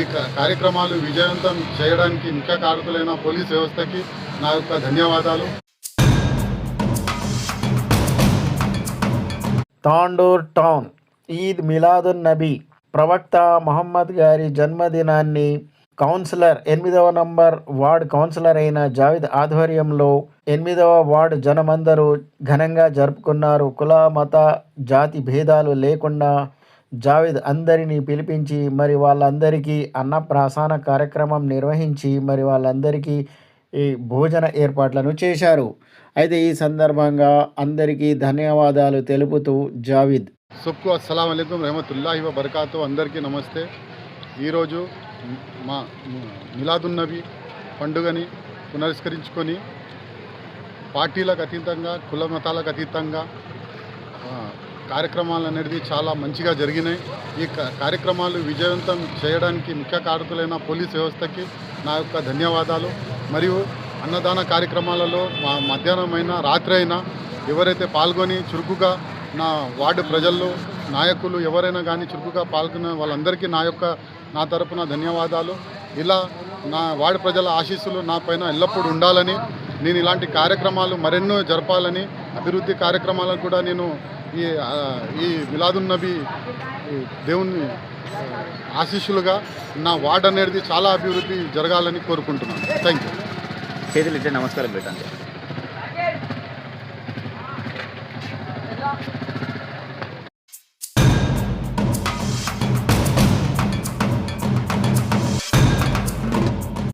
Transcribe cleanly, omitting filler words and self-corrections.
ఈ కార్యక్రమాలు విజయవంతం చేయడానికి ముఖ్య కారకులైన పోలీస్ వ్యవస్థకి నా యొక్క ధన్యవాదాలు. తాండూర్ టౌన్ ఈద్ మిలాదున్ నబీ ప్రవక్త మహమ్మద్ గారి జన్మదినాన్ని కౌన్సిలర్ 8వ నంబర్ వార్డ్ కౌన్సిలర్ అయిన జావేద్ ఆధ్వర్యంలో 8వ వార్డు జనమందరూ ఘనంగా జరుపుకున్నారు. కుల మత జాతి భేదాలు లేకుండా జావేద్ అందరినీ పిలిపించి మరి వాళ్ళందరికీ అన్నప్రాసన కార్యక్రమం నిర్వహించి మరి వాళ్ళందరికీ ఈ భోజన ఏర్పాట్లను చేశారు. అయితే ఈ సందర్భంగా అందరికీ ధన్యవాదాలు తెలుపుతూ జావేద్ సబ్కు అస్సలాం అలైకుం రహమతుల్లాహి వ బరకాతు. అందరికీ నమస్తే. ఈరోజు మా మిలాదున్ నబీ పండుగని పునస్కరించుకొని పార్టీలకు అతీతంగా కుల మతాలకు అతీతంగా కార్యక్రమాలు అనేది చాలా మంచిగా జరిగినాయి. ఈ కార్యక్రమాలు విజయవంతం చేయడానికి ముఖ్య కారకులైన పోలీస్ వ్యవస్థకి నా యొక్క ధన్యవాదాలు. మరియు అన్నదాన కార్యక్రమాలలో మధ్యాహ్నమైనా రాత్రి అయినా ఎవరైతే పాల్గొని చురుకుగా నా వార్డు ప్రజల్లో నాయకులు ఎవరైనా కానీ చురుకుగా పాల్గొన్న వాళ్ళందరికీ నా తరపున ధన్యవాదాలు. ఇలా నా వార్డు ప్రజల ఆశీస్సులు నా పైన ఎల్లప్పుడూ ఉండాలని, నేను ఇలాంటి కార్యక్రమాలు మరెన్నో జరపాలని, అభివృద్ధి కార్యక్రమాలను కూడా నేను ఈ మిలాదున్ నబీ దేవుని ఆశీస్సులుగా నా వార్డు అనేది చాలా అభివృద్ధి జరగాలని కోరుకుంటున్నాను. Thank you. చేతులు ఇట్లా నమస్కారం పెట్టండి.